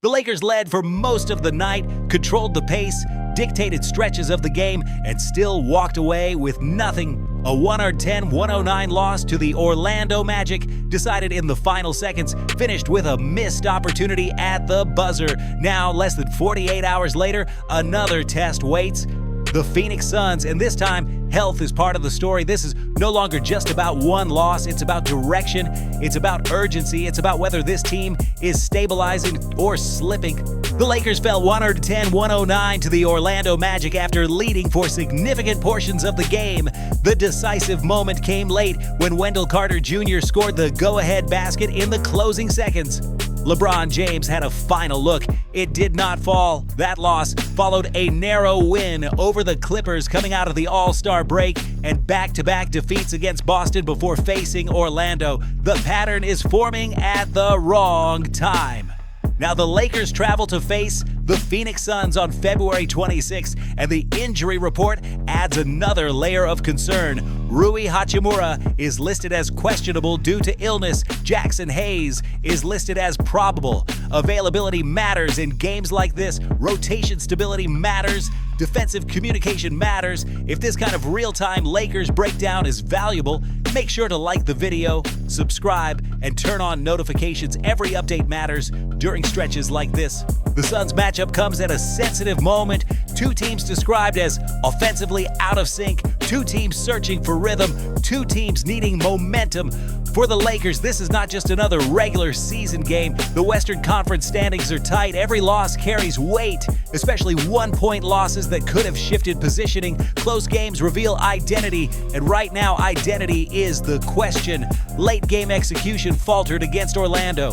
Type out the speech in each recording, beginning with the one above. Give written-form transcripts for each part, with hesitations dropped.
The Lakers led for most of the night, controlled the pace, dictated stretches of the game, and still walked away with nothing. A 110-109 loss to the Orlando Magic, decided in the final seconds, finished with a missed opportunity at the buzzer. Now, less than 48 hours later, another test waits. The Phoenix Suns, and this time, health is part of the story. This is no longer just about one loss. It's about direction. It's about urgency. It's about whether this team is stabilizing or slipping. The Lakers fell 110-109 to the Orlando Magic after leading for significant portions of the game. The decisive moment came late when Wendell Carter Jr. scored the go-ahead basket in the closing seconds. LeBron James had a final look. It did not fall. That loss followed a narrow win over the Clippers coming out of the All-Star break and back-to-back defeats against Boston before facing Orlando. The pattern is forming at the wrong time. Now the Lakers travel to face the Phoenix Suns on February 26th, and the injury report adds another layer of concern. Rui Hachimura is listed as questionable due to illness. Jackson Hayes is listed as probable. Availability matters in games like this. Rotation stability matters. Defensive communication matters. If this kind of real-time Lakers breakdown is valuable, make sure to like the video, subscribe, and turn on notifications. Every update matters during stretches like this. The Suns matchup comes at a sensitive moment. Two teams described as offensively out of sync, two teams searching for rhythm, two teams needing momentum. For the Lakers, this is not just another regular season game. The Western Conference standings are tight. Every loss carries weight, especially one-point losses that could have shifted positioning. Close games reveal identity, and right now, identity is the question. Late game execution faltered against Orlando.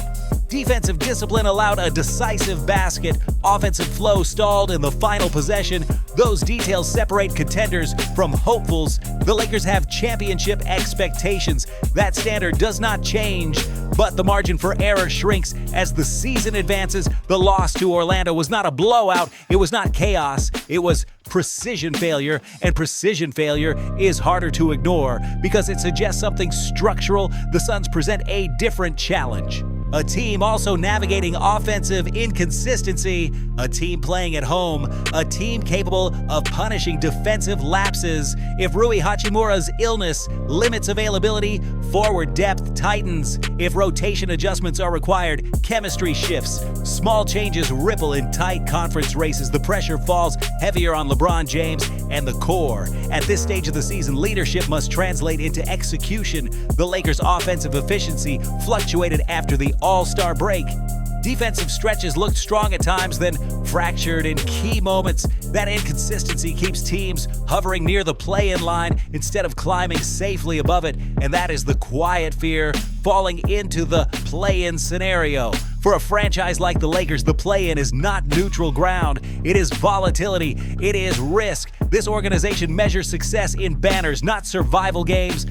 Defensive discipline allowed a decisive basket. Offensive flow stalled in the final possession. Those details separate contenders from hopefuls. The Lakers have championship expectations. That standard does not change, but the margin for error shrinks as the season advances. The loss to Orlando was not a blowout. It was not chaos. It was precision failure, and precision failure is harder to ignore because it suggests something structural. The Suns present a different challenge. A team also navigating offensive inconsistency, a team playing at home, a team capable of punishing defensive lapses. If Rui Hachimura's illness limits availability, forward depth tightens. If rotation adjustments are required, chemistry shifts. Small changes ripple in tight conference races. The pressure falls heavier on LeBron James and the core. At this stage of the season, leadership must translate into execution. The Lakers' offensive efficiency fluctuated after the All-Star break. Defensive stretches looked strong at times, then fractured in key moments. That inconsistency keeps teams hovering near the play-in line instead of climbing safely above it, and that is the quiet fear falling into the play-in scenario. For a franchise like the Lakers, the play-in is not neutral ground. It is volatility. It is risk. This organization measures success in banners, not survival games.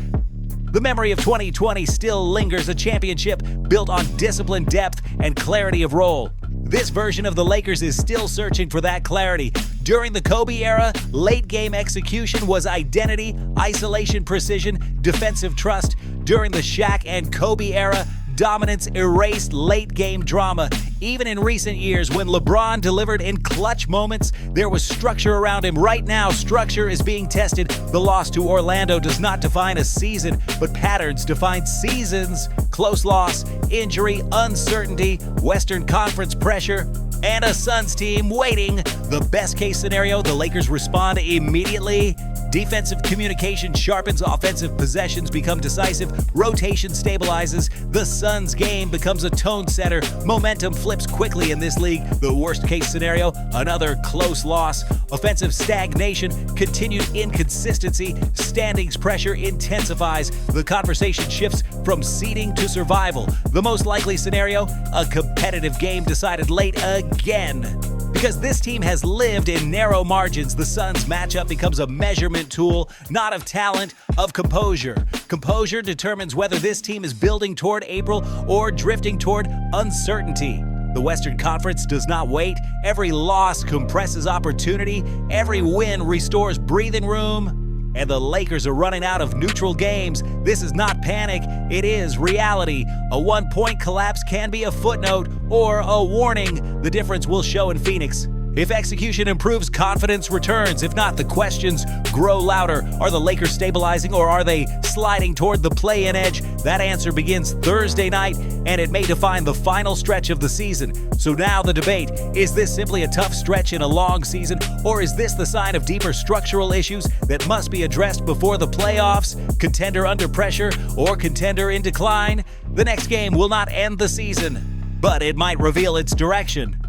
The memory of 2020 still lingers, a championship built on discipline, depth, and clarity of role. This version of the Lakers is still searching for that clarity. During the Kobe era, late-game execution was identity, isolation, precision, defensive trust. During the Shaq and Kobe era, dominance erased late-game drama. Even in recent years, when LeBron delivered in clutch moments, there was structure around him. Right now, structure is being tested. The loss to Orlando does not define a season, but patterns define seasons. Close loss, injury, uncertainty, Western Conference pressure, and a Suns team waiting. The best-case scenario, the Lakers respond immediately. Defensive communication sharpens, offensive possessions become decisive, rotation stabilizes, the Suns' game becomes a tone setter, momentum flips quickly in this league. The worst-case scenario, another close loss, offensive stagnation, continued inconsistency, standings pressure intensifies, the conversation shifts from seeding to survival. The most likely scenario, a competitive game decided late again. Because this team has lived in narrow margins, the Suns matchup becomes a measurement tool, not of talent, of composure. Composure determines whether this team is building toward April or drifting toward uncertainty. The Western Conference does not wait. Every loss compresses opportunity. Every win restores breathing room. and the Lakers are running out of neutral games. This is not panic, it is reality. A 1-point collapse can be a footnote or a warning. The difference will show in Phoenix. If execution improves, confidence returns. If not, the questions grow louder. Are the Lakers stabilizing, or are they sliding toward the play-in edge? That answer begins Thursday night, and it may define the final stretch of the season. So now the debate, is this simply a tough stretch in a long season, or is this the sign of deeper structural issues that must be addressed before the playoffs? Contender under pressure or contender in decline? The next game will not end the season, but it might reveal its direction.